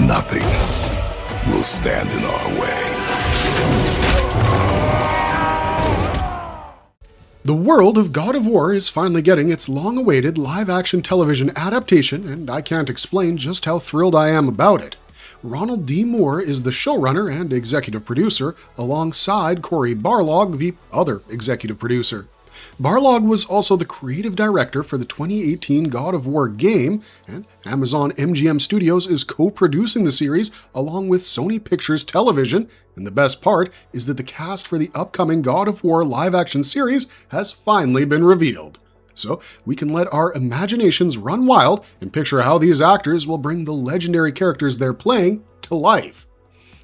Nothing will stand in our way. The world of God of War is finally getting its long-awaited live-action television adaptation, and I can't explain just how thrilled I am about it. Ronald D. Moore is the showrunner and executive producer, alongside Cory Barlog, the other executive producer. Barlog was also the creative director for the 2018 God of War game, and Amazon MGM Studios is co-producing the series along with Sony Pictures Television, and the best part is that the cast for the upcoming God of War live-action series has finally been revealed. So we can let our imaginations run wild and picture how these actors will bring the legendary characters they're playing to life.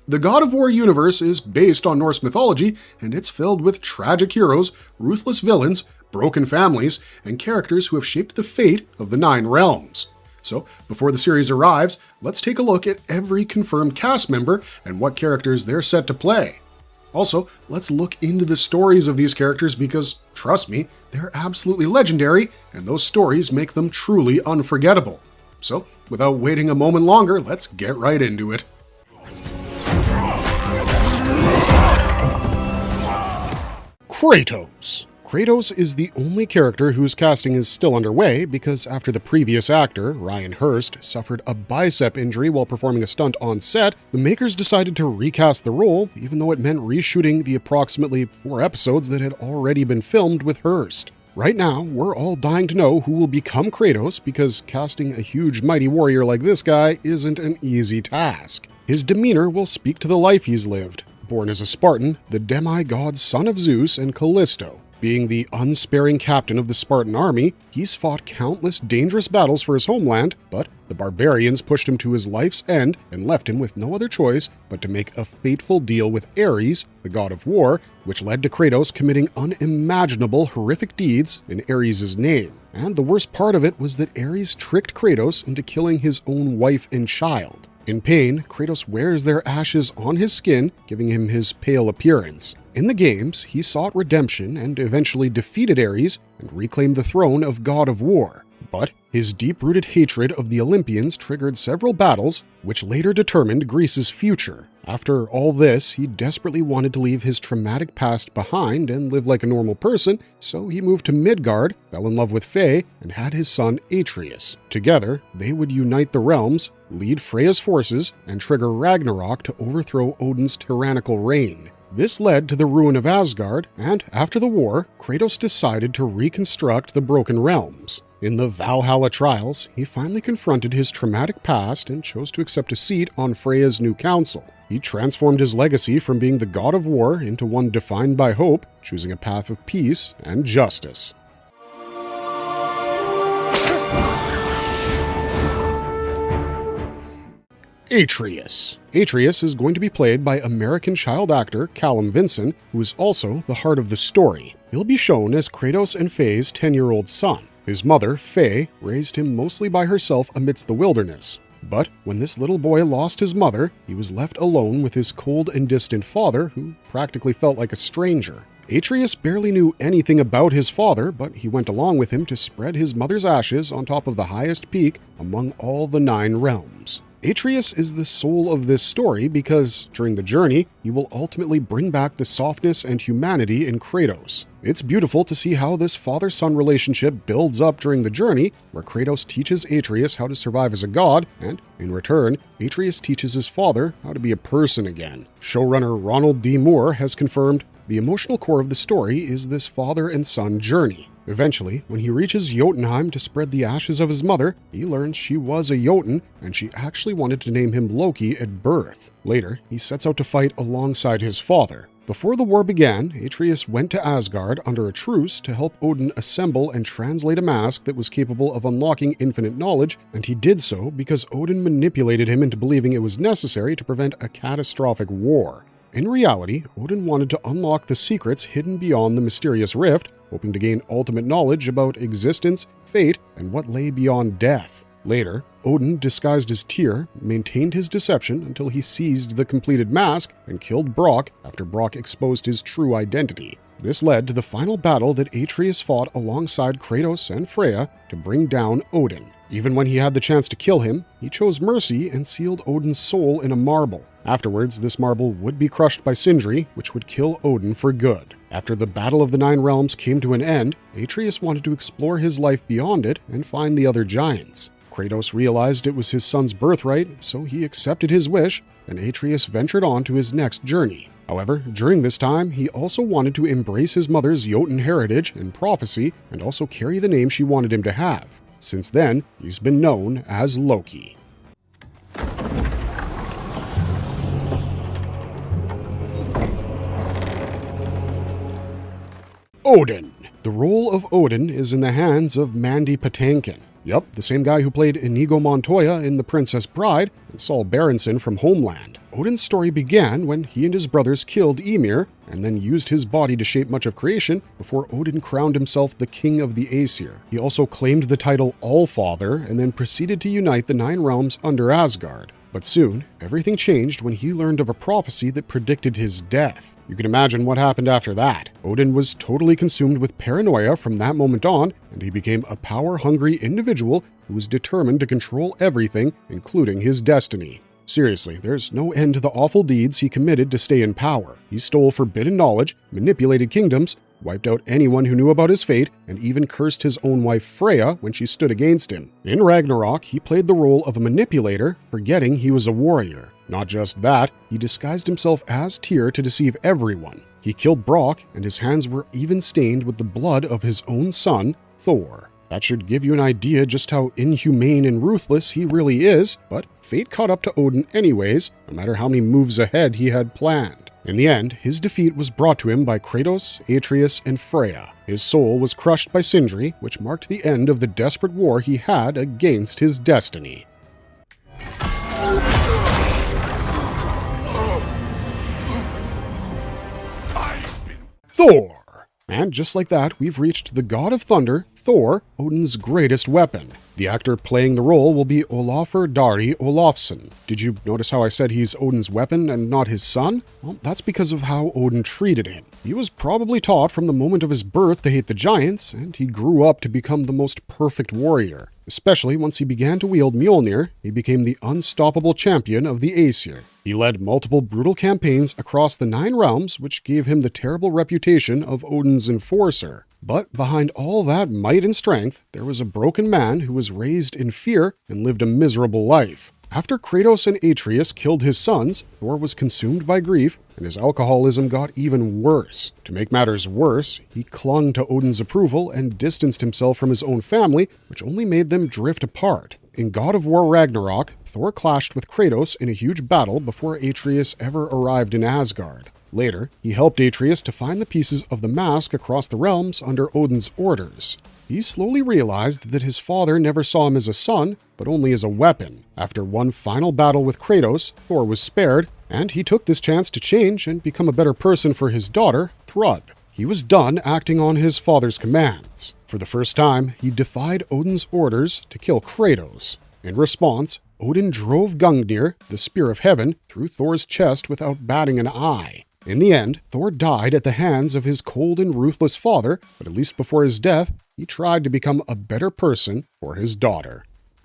The God of War universe is based on Norse mythology, and it's filled with tragic heroes, ruthless villains, broken families, and characters who have shaped the fate of the Nine Realms. So, before the series arrives, let's take a look at every confirmed cast member and what characters they're set to play. Also, let's look into the stories of these characters because, trust me, they're absolutely legendary, and those stories make them truly unforgettable. So, without waiting a moment longer, let's get right into it. Kratos. Kratos is the only character whose casting is still underway because after the previous actor, Ryan Hurst, suffered a bicep injury while performing a stunt on set, the makers decided to recast the role, even though it meant reshooting the approximately 4 episodes that had already been filmed with Hurst. Right now, we're all dying to know who will become Kratos because casting a huge mighty warrior like this guy isn't an easy task. His demeanor will speak to the life he's lived. Born as a Spartan, the demigod son of Zeus and Callisto. Being the unsparing captain of the Spartan army, he's fought countless dangerous battles for his homeland, but the barbarians pushed him to his life's end and left him with no other choice but to make a fateful deal with Ares, the god of war, which led to Kratos committing unimaginable horrific deeds in Ares' name. And the worst part of it was that Ares tricked Kratos into killing his own wife and child. In pain, Kratos wears their ashes on his skin, giving him his pale appearance. In the games, he sought redemption and eventually defeated Ares and reclaimed the throne of God of War. But his deep-rooted hatred of the Olympians triggered several battles, which later determined Greece's future. After all this, he desperately wanted to leave his traumatic past behind and live like a normal person, so he moved to Midgard, fell in love with Freya, and had his son Atreus. Together, they would unite the realms, lead Freya's forces, and trigger Ragnarok to overthrow Odin's tyrannical reign. This led to the ruin of Asgard, and after the war, Kratos decided to reconstruct the Broken Realms. In the Valhalla trials, he finally confronted his traumatic past and chose to accept a seat on Freya's new council. He transformed his legacy from being the god of war into one defined by hope, choosing a path of peace and justice. Atreus. Atreus is going to be played by American child actor Callum Vinson, who is also the heart of the story. He'll be shown as Kratos and Faye's 10-year-old son. His mother, Faye, raised him mostly by herself amidst the wilderness. But when this little boy lost his mother, he was left alone with his cold and distant father, who practically felt like a stranger. Atreus barely knew anything about his father, but he went along with him to spread his mother's ashes on top of the highest peak among all the 9 realms. Atreus is the soul of this story because, during the journey, he will ultimately bring back the softness and humanity in Kratos. It's beautiful to see how this father-son relationship builds up during the journey, where Kratos teaches Atreus how to survive as a god, and, in return, Atreus teaches his father how to be a person again. Showrunner Ronald D. Moore has confirmed, the emotional core of the story is this father and son journey. Eventually, when he reaches Jotunheim to spread the ashes of his mother, he learns she was a Jotun and she actually wanted to name him Loki at birth. Later, he sets out to fight alongside his father. Before the war began, Atreus went to Asgard under a truce to help Odin assemble and translate a mask that was capable of unlocking infinite knowledge, and he did so because Odin manipulated him into believing it was necessary to prevent a catastrophic war. In reality, Odin wanted to unlock the secrets hidden beyond the mysterious rift, hoping to gain ultimate knowledge about existence, fate, and what lay beyond death. Later, Odin disguised as Tyr, maintained his deception until he seized the completed mask and killed Brok after Brok exposed his true identity. This led to the final battle that Atreus fought alongside Kratos and Freya to bring down Odin. Even when he had the chance to kill him, he chose mercy and sealed Odin's soul in a marble. Afterwards, this marble would be crushed by Sindri, which would kill Odin for good. After the Battle of the Nine Realms came to an end, Atreus wanted to explore his life beyond it and find the other giants. Kratos realized it was his son's birthright, so he accepted his wish, and Atreus ventured on to his next journey. However, during this time, he also wanted to embrace his mother's Jotun heritage and prophecy, and also carry the name she wanted him to have. Since then, he's been known as Loki. Odin. The role of Odin is in the hands of Mandy Patinkin. Yup, the same guy who played Inigo Montoya in The Princess Bride and Saul Berenson from Homeland. Odin's story began when he and his brothers killed Ymir and then used his body to shape much of creation before Odin crowned himself the king of the Aesir. He also claimed the title Allfather and then proceeded to unite the Nine Realms under Asgard. But soon, everything changed when he learned of a prophecy that predicted his death. You can imagine what happened after that. Odin was totally consumed with paranoia from that moment on, and he became a power-hungry individual who was determined to control everything, including his destiny. Seriously, there's no end to the awful deeds he committed to stay in power. He stole forbidden knowledge, manipulated kingdoms, wiped out anyone who knew about his fate, and even cursed his own wife Freya when she stood against him. In Ragnarok, he played the role of a manipulator, forgetting he was a warrior. Not just that, he disguised himself as Tyr to deceive everyone. He killed Brok, and his hands were even stained with the blood of his own son, Thor. That should give you an idea just how inhumane and ruthless he really is, but fate caught up to Odin anyways, no matter how many moves ahead he had planned. In the end, his defeat was brought to him by Kratos, Atreus, and Freya. His soul was crushed by Sindri, which marked the end of the desperate war he had against his destiny. Thor. And just like that, we've reached the god of thunder, Thor, Odin's greatest weapon. The actor playing the role will be Olafur Darri Olafsson. Did you notice how I said he's Odin's weapon and not his son? Well, that's because of how Odin treated him. He was probably taught from the moment of his birth to hate the giants, and he grew up to become the most perfect warrior. Especially once he began to wield Mjolnir, he became the unstoppable champion of the Aesir. He led multiple brutal campaigns across the Nine Realms, which gave him the terrible reputation of Odin's enforcer. But behind all that might and strength, there was a broken man who was raised in fear and lived a miserable life. After Kratos and Atreus killed his sons, Thor was consumed by grief, and his alcoholism got even worse. To make matters worse, he clung to Odin's approval and distanced himself from his own family, which only made them drift apart. In God of War Ragnarok, Thor clashed with Kratos in a huge battle before Atreus ever arrived in Asgard. Later, he helped Atreus to find the pieces of the mask across the realms under Odin's orders. He slowly realized that his father never saw him as a son, but only as a weapon. After one final battle with Kratos, Thor was spared, and he took this chance to change and become a better person for his daughter, Thrud. He was done acting on his father's commands. For the first time, he defied Odin's orders to kill Kratos. In response, Odin drove Gungnir, the Spear of Heaven, through Thor's chest without batting an eye. In the end, Thor died at the hands of his cold and ruthless father, but at least before his death, he tried to become a better person for his daughter.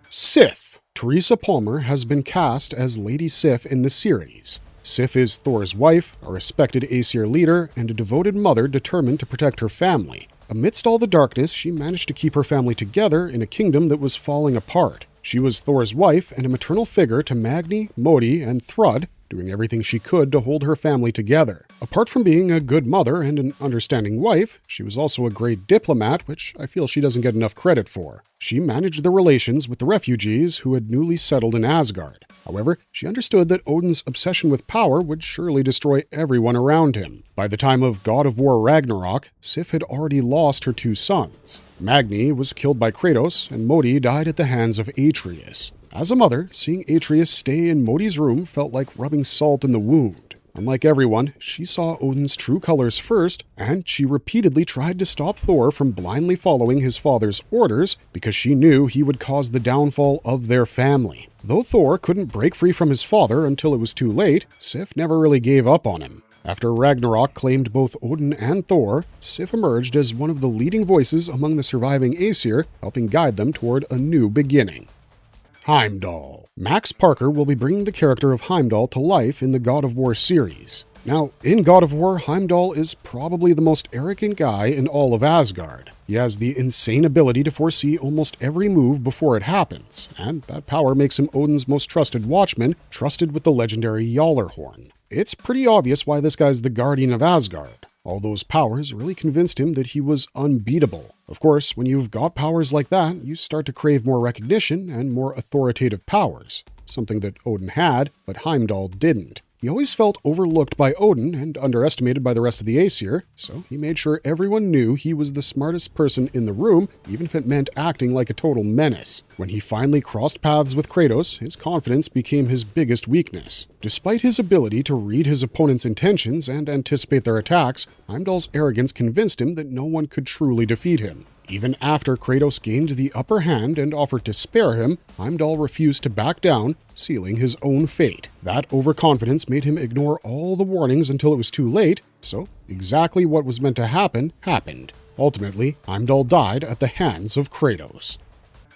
Sif. Teresa Palmer has been cast as Lady Sif in the series. Sif is Thor's wife, a respected Aesir leader, and a devoted mother determined to protect her family. Amidst all the darkness, she managed to keep her family together in a kingdom that was falling apart. She was Thor's wife and a maternal figure to Magni, Modi, and Thrud, doing everything she could to hold her family together. Apart from being a good mother and an understanding wife, she was also a great diplomat, which I feel she doesn't get enough credit for. She managed the relations with the refugees who had newly settled in Asgard. However, she understood that Odin's obsession with power would surely destroy everyone around him. By the time of God of War Ragnarok, Sif had already lost her two sons. Magni was killed by Kratos, and Modi died at the hands of Atreus. As a mother, seeing Atreus stay in Modi's room felt like rubbing salt in the wound. Unlike everyone, she saw Odin's true colors first, and she repeatedly tried to stop Thor from blindly following his father's orders because she knew he would cause the downfall of their family. Though Thor couldn't break free from his father until it was too late, Sif never really gave up on him. After Ragnarok claimed both Odin and Thor, Sif emerged as one of the leading voices among the surviving Aesir, helping guide them toward a new beginning. Heimdall. Max Parker will be bringing the character of Heimdall to life in the God of War series. Now, in God of War, Heimdall is probably the most arrogant guy in all of Asgard. He has the insane ability to foresee almost every move before it happens, and that power makes him Odin's most trusted watchman, trusted with the legendary Gjallarhorn. It's pretty obvious why this guy's the guardian of Asgard. All those powers really convinced him that he was unbeatable. Of course, when you've got powers like that, you start to crave more recognition and more authoritative powers, something that Odin had, but Heimdall didn't. He always felt overlooked by Odin and underestimated by the rest of the Aesir, so he made sure everyone knew he was the smartest person in the room, even if it meant acting like a total menace. When he finally crossed paths with Kratos, his confidence became his biggest weakness. Despite his ability to read his opponent's intentions and anticipate their attacks, Heimdall's arrogance convinced him that no one could truly defeat him. Even after Kratos gained the upper hand and offered to spare him, Heimdall refused to back down, sealing his own fate. That overconfidence made him ignore all the warnings until it was too late, so exactly what was meant to happen, happened. Ultimately, Heimdall died at the hands of Kratos.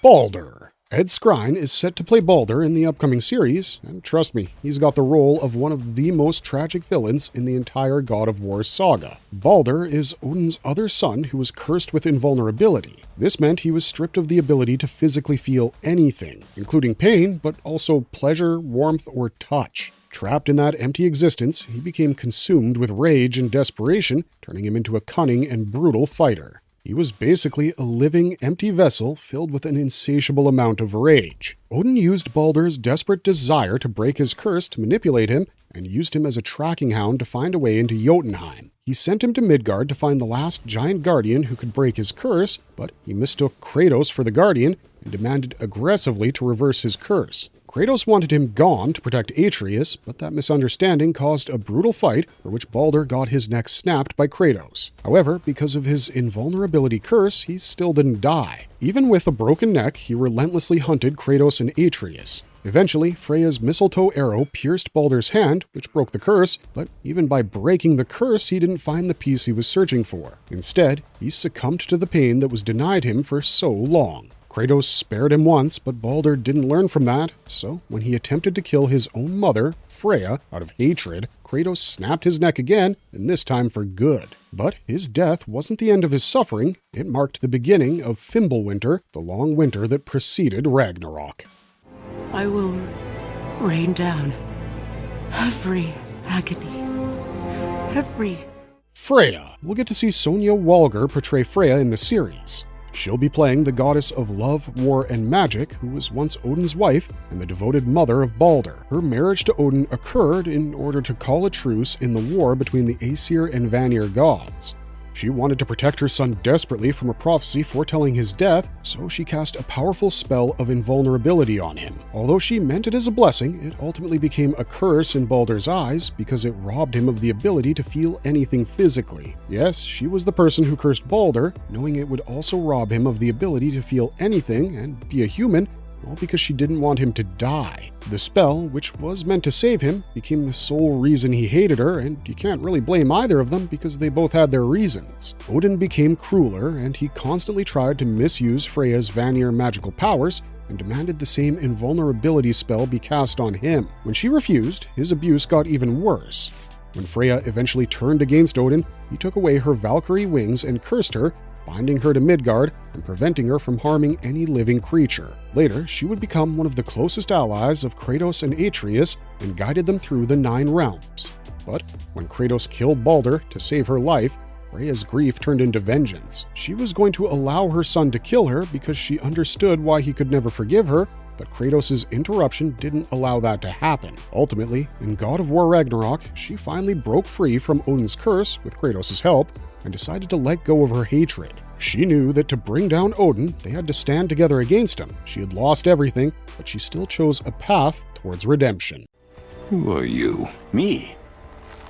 Baldur. Ed Skrein is set to play Baldur in the upcoming series, and trust me, he's got the role of one of the most tragic villains in the entire God of War saga. Baldur is Odin's other son who was cursed with invulnerability. This meant he was stripped of the ability to physically feel anything, including pain, but also pleasure, warmth, or touch. Trapped in that empty existence, he became consumed with rage and desperation, turning him into a cunning and brutal fighter. He was basically a living, empty vessel filled with an insatiable amount of rage. Odin used Baldur's desperate desire to break his curse to manipulate him, and used him as a tracking hound to find a way into Jotunheim. He sent him to Midgard to find the last giant guardian who could break his curse, but he mistook Kratos for the guardian and demanded aggressively to reverse his curse. Kratos wanted him gone to protect Atreus, but that misunderstanding caused a brutal fight for which Baldur got his neck snapped by Kratos. However, because of his invulnerability curse, he still didn't die. Even with a broken neck, he relentlessly hunted Kratos and Atreus. Eventually, Freya's mistletoe arrow pierced Baldur's hand, which broke the curse, but even by breaking the curse, he didn't find the piece he was searching for. Instead, he succumbed to the pain that was denied him for so long. Kratos spared him once, but Baldur didn't learn from that, so when he attempted to kill his own mother, Freya, out of hatred, Kratos snapped his neck again, and this time for good. But his death wasn't the end of his suffering, it marked the beginning of Fimbulwinter, the long winter that preceded Ragnarok. I will rain down every agony, every... Freya. We'll get to see Sonya Walger portray Freya in the series. She'll be playing the goddess of love, war, and magic, who was once Odin's wife and the devoted mother of Baldur. Her marriage to Odin occurred in order to call a truce in the war between the Aesir and Vanir gods. She wanted to protect her son desperately from a prophecy foretelling his death, so she cast a powerful spell of invulnerability on him. Although she meant it as a blessing, it ultimately became a curse in Baldur's eyes because it robbed him of the ability to feel anything physically. Yes, she was the person who cursed Baldur, knowing it would also rob him of the ability to feel anything and be a human, all because she didn't want him to die. The spell, which was meant to save him, became the sole reason he hated her, and you can't really blame either of them because they both had their reasons. Odin became crueler, and he constantly tried to misuse Freya's Vanir magical powers and demanded the same invulnerability spell be cast on him. When she refused, his abuse got even worse. When Freya eventually turned against Odin, he took away her Valkyrie wings and cursed her, binding her to Midgard and preventing her from harming any living creature. Later, she would become one of the closest allies of Kratos and Atreus and guided them through the 9 realms. But when Kratos killed Baldur to save her life, Freya's grief turned into vengeance. She was going to allow her son to kill her because she understood why he could never forgive her, but Kratos' interruption didn't allow that to happen. Ultimately, in God of War Ragnarok, she finally broke free from Odin's curse with Kratos' help and decided to let go of her hatred. She knew that to bring down Odin, they had to stand together against him. She had lost everything, but she still chose a path towards redemption. Who are you? Me?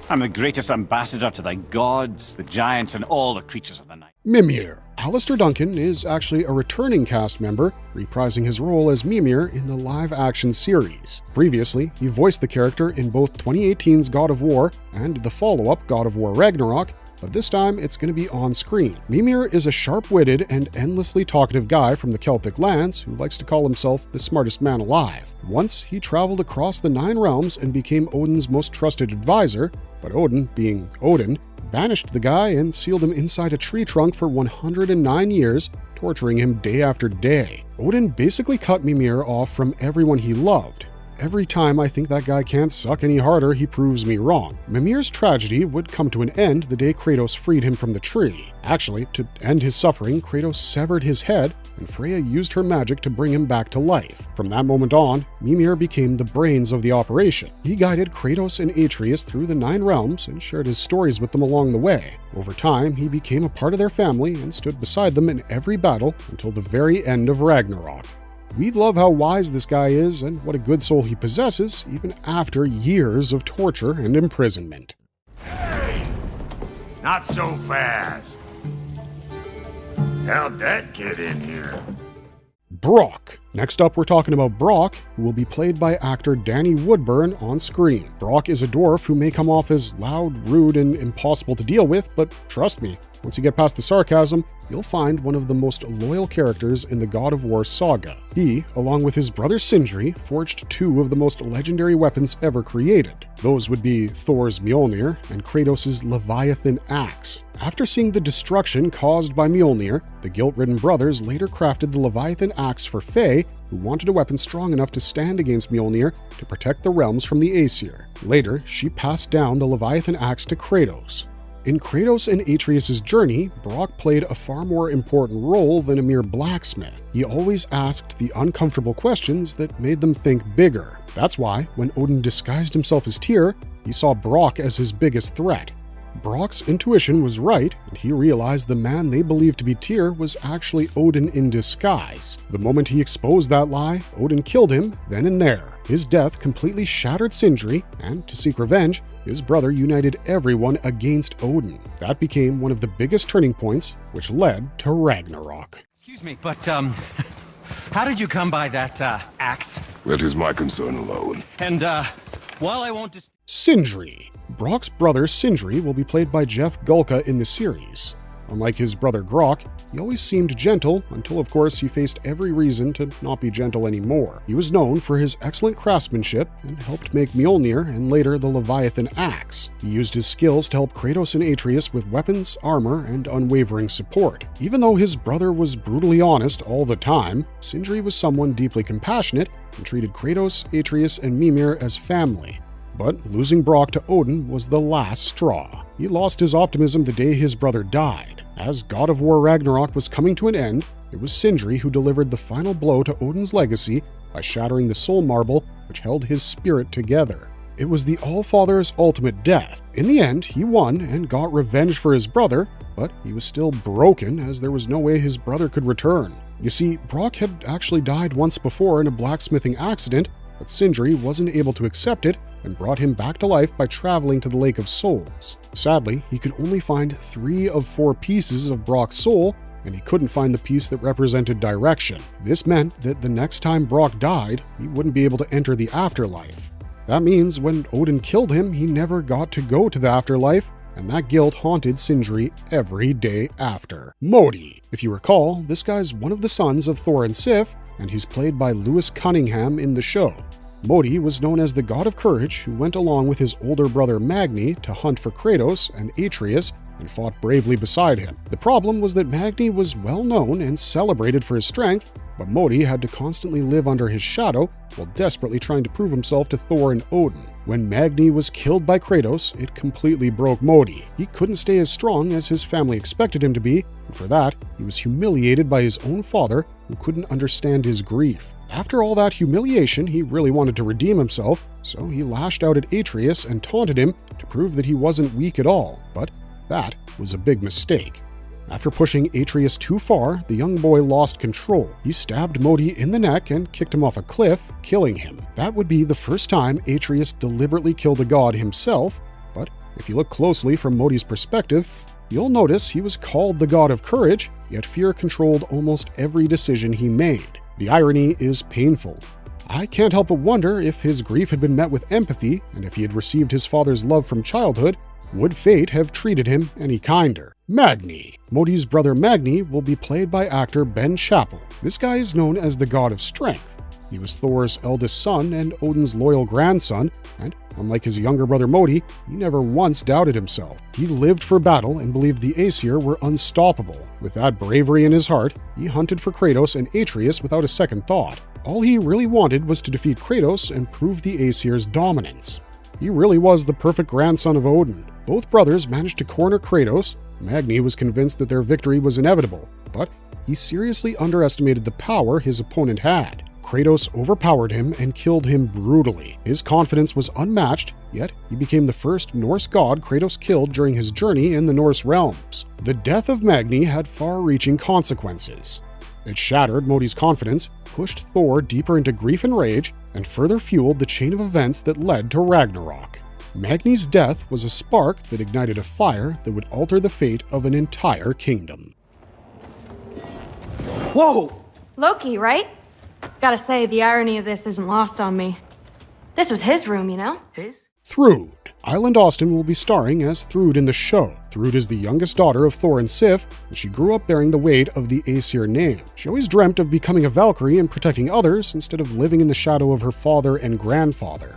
I'm the greatest ambassador to the gods, the giants, and all the creatures of the night. Mimir. Alistair Duncan is actually a returning cast member, reprising his role as Mimir in the live-action series. Previously, he voiced the character in both 2018's God of War and the follow-up God of War Ragnarok, but this time it's going to be on screen. Mimir is a sharp-witted and endlessly talkative guy from the Celtic lands who likes to call himself the smartest man alive. Once, he traveled across the 9 realms and became Odin's most trusted advisor, but Odin, being Odin, banished the guy and sealed him inside a tree trunk for 109 years, torturing him day after day. Odin basically cut Mimir off from everyone he loved. Every time I think that guy can't suck any harder, he proves me wrong. Mimir's tragedy would come to an end the day Kratos freed him from the tree. Actually, to end his suffering, Kratos severed his head, and Freya used her magic to bring him back to life. From that moment on, Mimir became the brains of the operation. He guided Kratos and Atreus through the 9 realms and shared his stories with them along the way. Over time, he became a part of their family and stood beside them in every battle until the very end of Ragnarok. We love how wise this guy is and what a good soul he possesses, even after years of torture and imprisonment. Hey! Not so fast! How'd that get in here? Brok. Next up, we're talking about Brok, who will be played by actor Danny Woodburn on screen. Brok is a dwarf who may come off as loud, rude, and impossible to deal with, but trust me, once you get past the sarcasm, you'll find one of the most loyal characters in the God of War saga. He, along with his brother Sindri, forged 2 of the most legendary weapons ever created. Those would be Thor's Mjolnir and Kratos' Leviathan axe. After seeing the destruction caused by Mjolnir, the guilt-ridden brothers later crafted the Leviathan axe for Freya, who wanted a weapon strong enough to stand against Mjolnir to protect the realms from the Aesir. Later, she passed down the Leviathan axe to Kratos. In Kratos and Atreus' journey, Brok played a far more important role than a mere blacksmith. He always asked the uncomfortable questions that made them think bigger. That's why, when Odin disguised himself as Tyr, he saw Brok as his biggest threat. Brok's intuition was right, and he realized the man they believed to be Tyr was actually Odin in disguise. The moment he exposed that lie, Odin killed him then and there. His death completely shattered Sindri, and to seek revenge, his brother united everyone against Odin. That became one of the biggest turning points, which led to Ragnarok. Excuse me, but, how did you come by that, axe? That is my concern alone. And, while I won't Sindri. Brok's brother Sindri will be played by Jeff Gulka in the series. Unlike his brother Grok, he always seemed gentle until, of course, he faced every reason to not be gentle anymore. He was known for his excellent craftsmanship and helped make Mjolnir and later the Leviathan axe. He used his skills to help Kratos and Atreus with weapons, armor, and unwavering support. Even though his brother was brutally honest all the time, Sindri was someone deeply compassionate and treated Kratos, Atreus, and Mimir as family. But losing Brok to Odin was the last straw. He lost his optimism the day his brother died. As God of War Ragnarok was coming to an end, it was Sindri who delivered the final blow to Odin's legacy by shattering the soul marble which held his spirit together. It was the Allfather's ultimate death. In the end, he won and got revenge for his brother, but he was still broken as there was no way his brother could return. You see, Brok had actually died once before in a blacksmithing accident, but Sindri wasn't able to accept it and brought him back to life by traveling to the Lake of Souls. Sadly, he could only find 3 of 4 pieces of Brok's soul, and he couldn't find the piece that represented direction. This meant that the next time Brok died, he wouldn't be able to enter the afterlife. That means when Odin killed him, he never got to go to the afterlife, and that guilt haunted Sindri every day after. Modi. If you recall, this guy's one of the sons of Thor and Sif, and he's played by Lewis Cunningham in the show. Modi was known as the god of courage who went along with his older brother Magni to hunt for Kratos and Atreus and fought bravely beside him. The problem was that Magni was well known and celebrated for his strength, but Modi had to constantly live under his shadow while desperately trying to prove himself to Thor and Odin. When Magni was killed by Kratos, it completely broke Modi. He couldn't stay as strong as his family expected him to be, and for that, he was humiliated by his own father, who couldn't understand his grief. After all that humiliation, he really wanted to redeem himself, so he lashed out at Atreus and taunted him to prove that he wasn't weak at all, but that was a big mistake. After pushing Atreus too far, the young boy lost control. He stabbed Modi in the neck and kicked him off a cliff, killing him. That would be the first time Atreus deliberately killed a god himself, but if you look closely from Modi's perspective, You'll notice he was called the god of courage, yet fear controlled almost every decision he made. The irony is painful. I can't help but wonder if his grief had been met with empathy, and if he had received his father's love from childhood, would fate have treated him any kinder? Magni. Modi's brother Magni will be played by actor Ben Chappell. This guy is known as the god of strength. He was Thor's eldest son and Odin's loyal grandson, and unlike his younger brother Modi, he never once doubted himself. He lived for battle and believed the Aesir were unstoppable. With that bravery in his heart, he hunted for Kratos and Atreus without a second thought. All he really wanted was to defeat Kratos and prove the Aesir's dominance. He really was the perfect grandson of Odin. Both brothers managed to corner Kratos. Magni was convinced that their victory was inevitable, but he seriously underestimated the power his opponent had. Kratos overpowered him and killed him brutally. His confidence was unmatched, yet he became the first Norse god Kratos killed during his journey in the Norse realms. The death of Magni had far-reaching consequences. It shattered Modi's confidence, pushed Thor deeper into grief and rage, and further fueled the chain of events that led to Ragnarok. Magni's death was a spark that ignited a fire that would alter the fate of an entire kingdom. Whoa! Loki, right? Gotta say, the irony of this isn't lost on me. This was his room, you know? His? Thrud. Island Austin will be starring as Thrud in the show. Thrud is the youngest daughter of Thor and Sif, and she grew up bearing the weight of the Aesir name. She always dreamt of becoming a Valkyrie and protecting others instead of living in the shadow of her father and grandfather.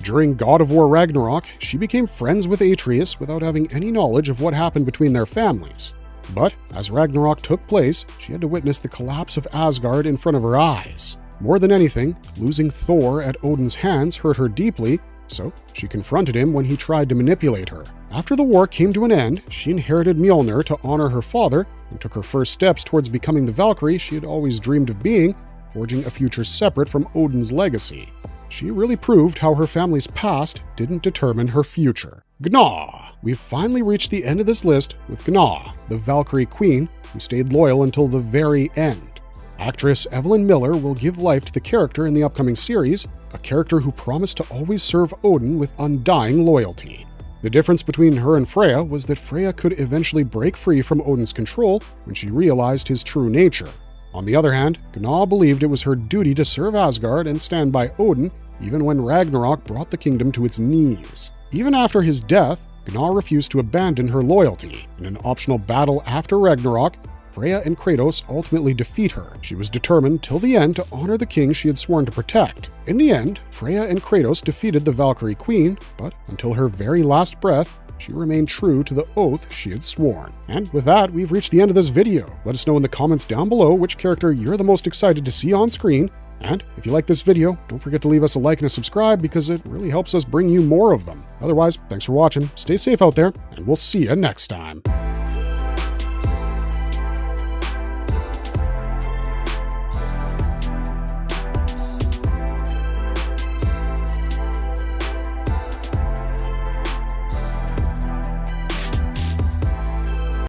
During God of War Ragnarok, she became friends with Atreus without having any knowledge of what happened between their families. But as Ragnarok took place, she had to witness the collapse of Asgard in front of her eyes. More than anything, losing Thor at Odin's hands hurt her deeply, so she confronted him when he tried to manipulate her. After the war came to an end, she inherited Mjolnir to honor her father and took her first steps towards becoming the Valkyrie she had always dreamed of being, forging a future separate from Odin's legacy. She really proved how her family's past didn't determine her future. Gná. We've finally reached the end of this list with Gná, the Valkyrie queen, who stayed loyal until the very end. Actress Evelyn Miller will give life to the character in the upcoming series, a character who promised to always serve Odin with undying loyalty. The difference between her and Freya was that Freya could eventually break free from Odin's control when she realized his true nature. On the other hand, Gná believed it was her duty to serve Asgard and stand by Odin, even when Ragnarok brought the kingdom to its knees. Even after his death, Gná refused to abandon her loyalty. In an optional battle after Ragnarok, Freya and Kratos ultimately defeat her. She was determined till the end to honor the king she had sworn to protect. In the end, Freya and Kratos defeated the Valkyrie Queen, but until her very last breath, she remained true to the oath she had sworn. And with that, we've reached the end of this video. Let us know in the comments down below which character you're the most excited to see on screen. And if you like this video, don't forget to leave us a like and a subscribe because it really helps us bring you more of them. Otherwise, thanks for watching, stay safe out there, and we'll see you next time.